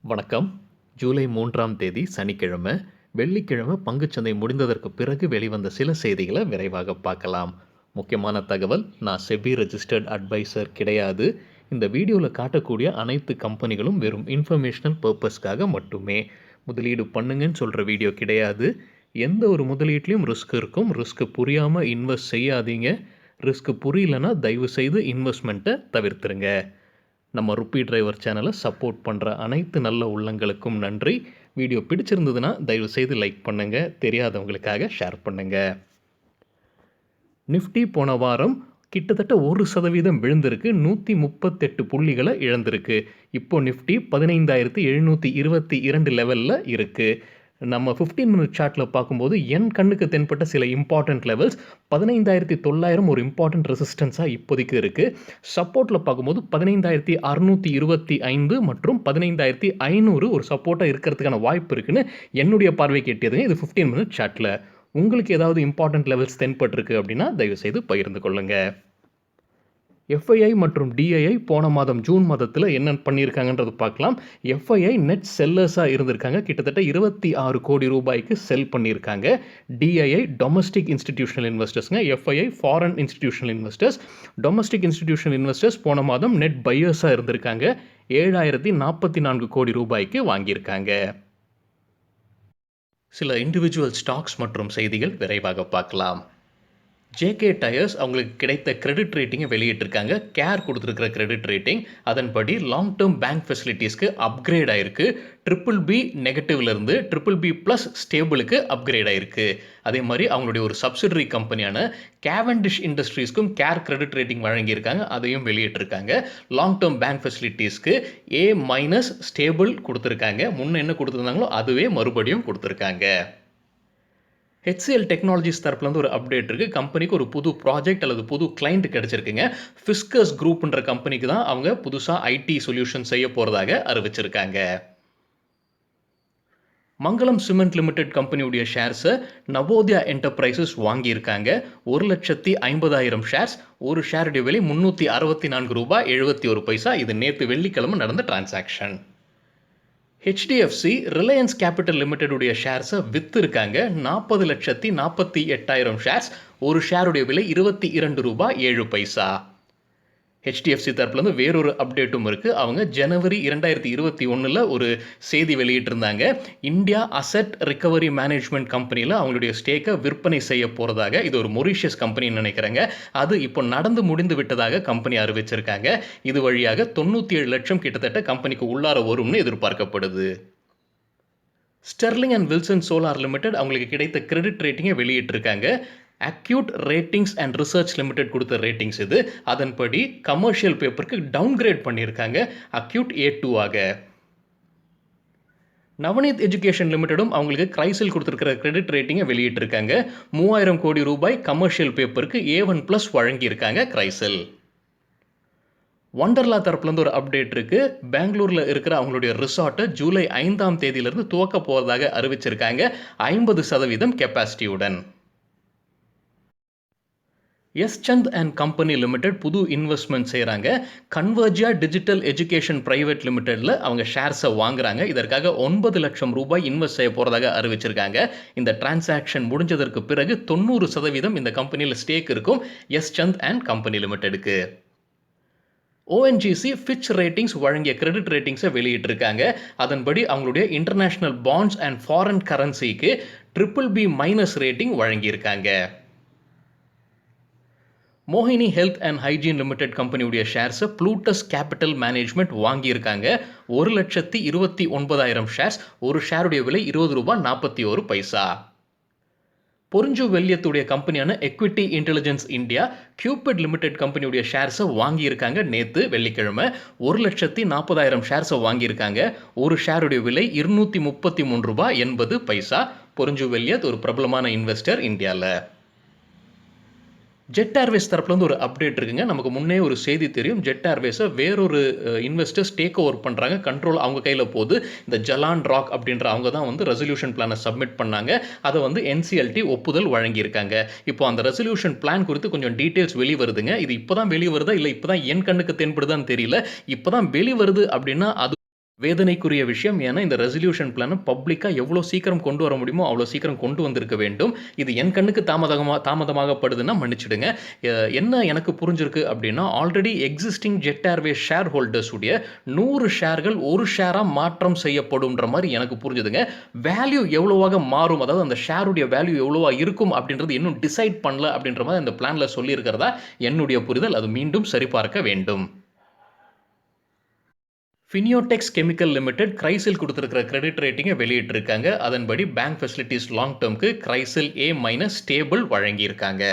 வணக்கம். ஜூலை 3ஆம் தேதி சனிக்கிழமை, வெள்ளிக்கிழமை பங்குச்சந்தை முடிந்ததற்கு பிறகு வெளிவந்த சில செய்திகளை விரைவாக பார்க்கலாம். முக்கியமான தகவல், நான் செபி ரெஜிஸ்டர்ட் அட்வைசர் கிடையாது. இந்த வீடியோவில் காட்டக்கூடிய அனைத்து கம்பெனிகளும் வெறும் இன்ஃபர்மேஷனல் பர்பஸ்க்காக மட்டுமே. முதலீடு பண்ணுங்கன்னு சொல்கிற வீடியோ கிடையாது. எந்த ஒரு முதலீட்லையும் ரிஸ்க் இருக்கும். ரிஸ்க் புரியாமல் இன்வெஸ்ட் செய்யாதீங்க. ரிஸ்க் புரியலன்னா தயவு செய்து இன்வெஸ்ட்மெண்ட்டை தவிர்த்துருங்க. நம்ம ருப்பி டிரைவர் சேனலை சப்போர்ட் பண்ணுற அனைத்து நல்ல உள்ளங்களுக்கும் நன்றி. வீடியோ பிடிச்சிருந்ததுன்னா தயவுசெய்து லைக் பண்ணுங்கள், தெரியாதவங்களுக்காக ஷேர் பண்ணுங்கள். நிஃப்டி போன வாரம் கிட்டத்தட்ட 1% விழுந்திருக்கு. 138 புள்ளிகளை இழந்திருக்கு. இப்போ நிஃப்டி 15,722 லெவலில் இருக்குது. நம்ம 15 மினிட் சார்ட்டில் பார்க்கும்போது என் கண்ணுக்கு தென்பட்ட சில இம்பார்ட்டன்ட் லெவல்ஸ் 15,900 ஒரு இம்பார்ட்டன்ட் ரெசிஸ்டன்ஸாக இப்போதைக்கு இருக்குது. சப்போர்ட்டில் பார்க்கும்போது 15,625 மற்றும் 15,500 ஒரு சப்போர்ட்டாக இருக்கிறதுக்கான வாய்ப்பு இருக்குன்னு என்னுடைய பார்வைக்கு எட்டியதுங்க. இது 15 மினிட் சார்ட்டில். உங்களுக்கு ஏதாவது இம்பார்ட்டன்ட் லெவல்ஸ் தென்பட்டிருக்கு அப்படின்னா தயவுசெய்து பகிர்ந்து கொள்ளுங்கள். எஃப்ஐஐ மற்றும் டிஐஐ போன மாதம் ஜூன் மாதத்தில் என்ன பண்ணியிருக்காங்கன்றது பார்க்கலாம். எஃப்ஐஐ நெட் செல்லர்ஸாக இருந்திருக்காங்க. கிட்டத்தட்ட 26 கோடி ரூபாய்க்கு செல் பண்ணியிருக்காங்க. டிஐஐ டொமஸ்டிக் இன்ஸ்டிடியூஷனல் இன்வெஸ்டர்ஸ்ங்க. FII foreign institutional investors. Domestic institutional investors போன மாதம் நெட் பையர்ஸாக இருந்திருக்காங்க. 7,044 கோடி ரூபாய்க்கு வாங்கியிருக்காங்க. சில இண்டிவிஜுவல் ஸ்டாக்ஸ் மற்றும் செய்திகள் விரைவாக பார்க்கலாம். ஜேகே டயர்ஸ் அவங்களுக்கு கிடைத்த கிரெடிட் ரேட்டிங்கை வெளியிட்டிருக்காங்க. கேர் கொடுத்துருக்கிற கிரெடிட் ரேட்டிங் அதன்படி லாங் டேர்ம் பேங்க் ஃபெசிலிட்டிஸ்க்கு அப்கிரேட் ஆயிருக்கு. BBB நெகட்டிவ்லேருந்து BBB+ ஸ்டேபிளுக்கு அப்கிரேட் ஆயிருக்கு. அதே மாதிரி அவங்களுடைய ஒரு சப்சிடரி கம்பெனியான கேவெண்டிஷ் இண்டஸ்ட்ரீஸ்க்கும் கேர் கிரெடிட் ரேட்டிங் வழங்கியிருக்காங்க. அதையும் வெளியிட்டிருக்காங்க. லாங் டேர்ம் பேங்க் ஃபெசிலிட்டிஸ்க்கு A- ஸ்டேபிள் கொடுத்துருக்காங்க. முன்ன என்ன கொடுத்துருந்தாங்களோ அதுவே மறுபடியும் கொடுத்துருக்காங்க. HCL டெக்னாலஜிஸ் தரப்புலேருந்து ஒரு அப்டேட் இருக்குது. கம்பெனிக்கு ஒரு புது ப்ராஜெக்ட் அல்லது புது கிளைண்ட் கிடச்சிருக்குங்க. ஃபிஸ்கஸ் குரூப்ன்ற கம்பெனிக்கு தான் அவங்க புதுசாக ஐடி சொல்யூஷன் செய்ய போகிறதாக அறிவிச்சிருக்காங்க. மங்களம் சிமெண்ட் லிமிடெட் கம்பெனியுடைய ஷேர்ஸை நவோதயா என்டர்பிரைசஸ் வாங்கியிருக்காங்க. 1,50,000 ஷேர்ஸ். ஒரு ஷேருடைய விலை ₹364.71. இது நேற்று வெள்ளிக்கிழமை நடந்த transaction. HDFC Reliance capital limited உடைய ஷேர்ஸை விற்றுருக்காங்க. 40,48,000 ஷேர்ஸ். ஒரு ஷேருடைய விலை ₹22.07. HDFC தரப்புலேருந்து வேறொரு அப்டேட்டும் இருக்குது. அவங்க ஜனவரி 2021 ஒரு செய்தி வெளியிட்டிருந்தாங்க. இந்தியா அசெட் ரிகவரி மேனேஜ்மெண்ட் கம்பெனியில் அவங்களுடைய ஸ்டேக்கை விற்பனை செய்ய போகிறதாக. இது ஒரு மொரிஷியஸ் கம்பெனின்னு நினைக்கிறேங்க. அது இப்போ நடந்து முடிந்து விட்டதாக கம்பெனி அறிவிச்சிருக்காங்க. இது வழியாக 97 லட்சம் கிட்டத்தட்ட கம்பெனிக்கு உள்ளார வரும்னு எதிர்பார்க்கப்படுது. Sterling and Wilson solar limited அவங்களுக்கு கிடைத்த கிரெடிட் ரேட்டிங்கை வெளியிட்டிருக்காங்க. Acuite ratings and research limited கொடுத்த ரேட்டிங்ஸ் இது. அதன்படி கமர்ஷியல் பேப்பருக்கு டவுன்கிரேட் பண்ணியிருக்காங்க. அக்யூட் A2 ஆக. நவநீத் எஜுகேஷன் லிமிடெடும் அவங்களுக்கு கிரைசில் கொடுத்துருக்கிற கிரெடிட் ரேட்டிங்கை வெளியிட்டிருக்காங்க. 3,000 கோடி ரூபாய் கமர்ஷியல் பேப்பருக்கு A1+ வழங்கியிருக்காங்க கிரைசில். ஒண்டர்லா தரப்புலேருந்து ஒரு அப்டேட் இருக்குது. பெங்களூரில் இருக்கிற அவங்களுடைய ரிசார்ட்டை ஜூலை 5ஆம் தேதியிலிருந்து துவக்க போவதாக அறிவிச்சிருக்காங்க. 50% கெப்பாசிட்டியுடன். யஷ்சந்த் அண்ட் கம்பெனி லிமிடெட் புது இன்வெஸ்ட்மெண்ட் செய்கிறாங்க. கன்வர்ஜியா டிஜிட்டல் எஜுகேஷன் பிரைவேட் லிமிடெடில் அவங்க ஷேர்ஸை வாங்குறாங்க. இதற்காக 9 லட்சம் ரூபாய் இன்வெஸ்ட் செய்ய போகிறதாக அறிவிச்சிருக்காங்க. இந்த டிரான்சாக்ஷன் முடிஞ்சதற்கு பிறகு 90% இந்த கம்பெனியில் ஸ்டேக் இருக்கும் யஷ்சந்த் அண்ட் கம்பெனி லிமிடெடுக்கு. ONGC ஃபிட்ச் ரேட்டிங்ஸ் வழங்கிய கிரெடிட் ரேட்டிங்ஸை வெளியிட்டிருக்காங்க. அதன்படி அவங்களுடைய இன்டர்நேஷனல் பாண்ட்ஸ் அண்ட் ஃபாரின் கரன்சிக்கு BBB- ரேட்டிங் வழங்கியிருக்காங்க. Mohini health and hygiene limited கம்பெனியுடைய ஷேர்ஸை ப்ளூட்டஸ் கேபிட்டல் மேனேஜ்மெண்ட் வாங்கியிருக்காங்க. 1,29,000 ஷேர்ஸ். ஒரு ஷேருடைய விலை ₹20.41. பொறிஞ்சு வெள்ளியத்துடைய கம்பெனியான எக்விட்டி இன்டெலிஜென்ஸ் இந்தியா கியூபிட் லிமிடெட் கம்பெனியுடைய ஷேர்ஸை வாங்கியிருக்காங்க. நேற்று வெள்ளிக்கிழமை 1,40,000 ஷேர்ஸை வாங்கியிருக்காங்க. ஒரு ஷேருடைய விலை ₹233.80. பொறிஞ்சு வெள்ளியத் ஒரு பிரபலமான இன்வெஸ்டர் இந்தியாவில். ஜெட் ஏர்வேஸ் தரப்புலேருந்து ஒரு அப்டேட் இருக்குங்க. நமக்கு முன்னே ஒரு செய்தி தெரியும். ஜெட் ஏர்வேஸை வேறொரு இன்வெஸ்டர்ஸ் டேக் ஓவர் பண்ணுறாங்க. கண்ட்ரோல் அவங்க கையில் போகுது. இந்த ஜலான் ராக் அப்படின்ற அவங்க தான் ரெசல்யூஷன் பிளானை சப்மிட் பண்ணாங்க. அதை NCLT ஒப்புதல் வழங்கியிருக்காங்க. இப்போ அந்த ரெசல்யூஷன் பிளான் குறித்து கொஞ்சம் டீட்டெயில்ஸ் வெளிவருதுங்க. இது இப்போ தான் வெளிவருதா இல்லை இப்போ தான் என் கண்ணுக்கு தென்படுதான்னு தெரியல. இப்போ தான் வெளிவருது அப்படின்னா அது வேதனைக்குரிய விஷயம். ஏன்னா, இந்த ரெசல்யூஷன் பிளான பப்ளிக்கா எவ்வளோ சீக்கிரம் கொண்டு வர முடியுமோ, அவ்வளோ சீக்கிரம் கொண்டு வந்திருக்க வேண்டும். இது என் கண்ணுக்கு தாமதமாகப்படுதுன்னா மன்னிச்சிடுங்க. எ என்ன எனக்கு புரிஞ்சிருக்கு அப்டின்னா, already existing Jet Airways share holders உடைய 100 ஷேர்கள் 1 ஷேரா மாற்றம் செய்யப்படும்ன்ற மாரி எனக்கு புரிஞ்சதுங்க. வேல்யூ எவ்வளவாக மாறும், அதாவது அந்த ஷேருடைய வேல்யூ எவ்வளவா இருக்கும் அப்டின்றது இன்னும் டிசைட் பண்ணல அப்டின்ற மாரி அந்த பிளான்ல சொல்லியிருக்கிறதா என்னுடைய புரிதல். அது மீண்டும் சரிபார்க்க வேண்டும். ஃபினியோடெக்ஸ் கெமிக்கல் லிமிடெட் கிரைசில் குடுத்திருக்கிற கிரெடிட் ரேட்டிங்கை வெளியிட்டிருக்காங்க. அதன்படி பேங்க் ஃபெசிலிட்டீஸ் லாங் டெர்ம்க்கு கிரைசில் A- ஸ்டேபிள் வழங்கியிருக்காங்க.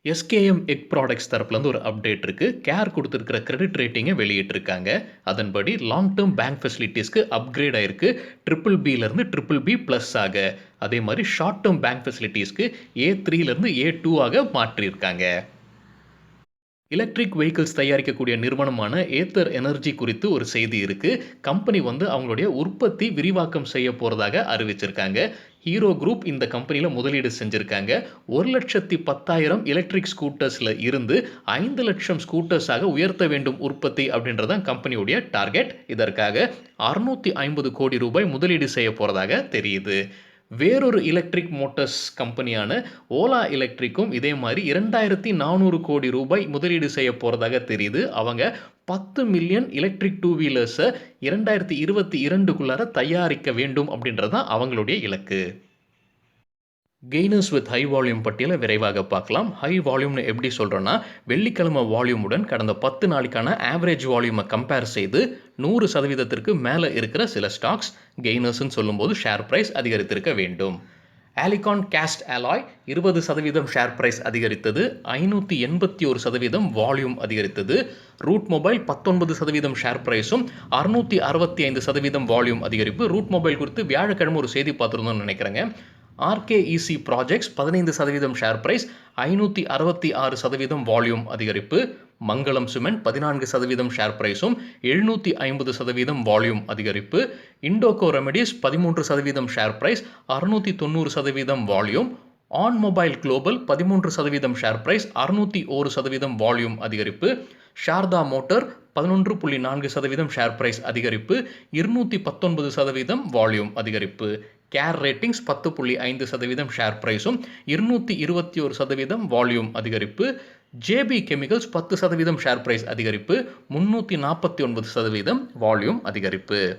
எஸ்கேஎம் எக் ப்ராடக்ட்ஸ் தரப்புலேருந்து ஒரு அப்டேட் இருக்கு. கேர் கொடுத்திருக்கிற கிரெடிட் ரேட்டிங்கை வெளியிட்டிருக்காங்க. அதன்படி லாங் டெர்ம் பேங்க் ஃபெசிலிட்டீஸ்க்கு அப்கிரேட் ஆயிருக்கு. BBB-லேருந்து BBB+ ஆக. அதே மாதிரி ஷார்ட் டெர்ம் பேங்க் ஃபெசிலிட்டீஸ்க்கு A3லேருந்து A2 ஆக மாற்றியிருக்காங்க. எலக்ட்ரிக் வெஹிக்கிள்ஸ் தயாரிக்கக்கூடிய நிறுவனமான ஏத்தர் எனர்ஜி குறித்து ஒரு செய்தி இருக்கு. கம்பெனி அவங்களுடைய உற்பத்தி விரிவாக்கம் செய்ய போறதாக அறிவிச்சிருக்காங்க. ஹீரோ குரூப் இந்த கம்பெனியில முதலீடு செஞ்சிருக்காங்க. 1,10,000 எலக்ட்ரிக் ஸ்கூட்டர்ஸ்ல இருந்து 5,00,000 ஸ்கூட்டர்ஸாக உயர்த்த வேண்டும் உற்பத்தி அப்படின்றதான் கம்பெனியுடைய டார்கெட். இதற்காக 650 கோடி ரூபாய் முதலீடு செய்ய போறதாக தெரியுது. வேறொரு எலக்ட்ரிக் மோட்டார்ஸ் கம்பெனியான ஓலா எலக்ட்ரிக்கும் இதே மாதிரி 2,400 கோடி ரூபாய் முதலீடு செய்ய போறதாக தெரியுது. அவங்க 10 மில்லியன் எலக்ட்ரிக் டூ வீலர்ஸை 2022க்குள்ளார தயாரிக்க வேண்டும் அப்படின்றது தான் அவங்களுடைய இலக்கு. கெய்னர்ஸ் வித் ஹை வால்யூம் பட்டியலை விரைவாக பார்க்கலாம். ஹை வால்யூம்னு எப்படி சொல்கிறோன்னா, வெள்ளிக்கிழமை வால்யூமுடன் கடந்த 10 நாளைக்கான ஆவரேஜ் வால்யூமை கம்பேர் செய்து 100% மேலே இருக்கிற சில ஸ்டாக்ஸ் கெய்னர்ஸ்ன்னு சொல்லும்போது ஷேர் பிரைஸ் அதிகரித்திருக்க வேண்டும். Alicon cast alloy 20% share price அதிகரித்தது. 581% வால்யூம் அதிகரித்தது. ரூட் மொபைல் 19% ஷேர் பிரைஸும் 665% வால்யூம் அதிகரிப்பு. ரூட் மொபைல் குறித்து வியாழக்கிழமை ஒரு செய்தி பார்த்துருந்தோம்னு நினைக்கிறேங்க. RKEC projects 15% share price, 566% volume அதிகரிப்பு. மங்களம் சிமெண்ட் 14% ஷேர் பிரைஸும் 750% வால்யூம் அதிகரிப்பு. Indoco Remedies 13% share price, 690% volume. On Mobile Global 13% share price, 601% volume அதிகரிப்பு. ஷார்தா மோட்டார் 11.4% ஷேர் பிரைஸ் அதிகரிப்பு, 219% வால்யூம் அதிகரிப்பு. கேர் ரேட்டிங்ஸ் 10.5% ஷேர் பிரைஸும் 221% வால்யூம் அதிகரிப்பு. ஜேபி கெமிக்கல்ஸ் 10% ஷேர் பிரைஸ் அதிகரிப்பு, 349% வால்யூம் அதிகரிப்பு.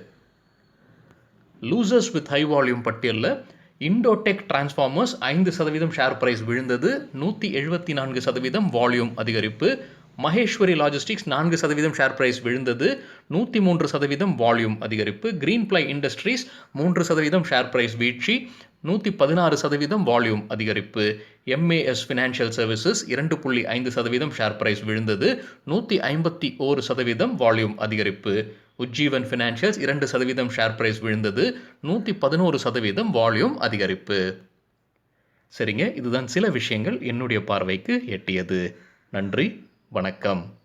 Losers with high volume பட்டியலில் இண்டோடெக் டிரான்ஸ்ஃபார்மர்ஸ் 5% ஷேர் பிரைஸ் விழுந்தது, 174% volume அதிகரிப்பு. Maheswari logistics 4% share price விழுந்தது, 103% வால்யூம் அதிகரிப்பு. கிரீன்ப்ளை இண்டஸ்ட்ரீஸ் 3% ஷேர் பிரைஸ் வீழ்ச்சி, 116% வால்யூம் அதிகரிப்பு. MAS financial services 2.5% share price விழுந்தது, 151% வால்யூம் அதிகரிப்பு. உஜ்ஜீவன் ஃபினான்ஷியல்ஸ் 2% ஷேர் பிரைஸ் விழுந்தது, 111% வால்யூம் அதிகரிப்பு. சரிங்க, இதுதான் சில விஷயங்கள் என்னுடைய பார்வைக்கு எட்டியது. நன்றி, வணக்கம்.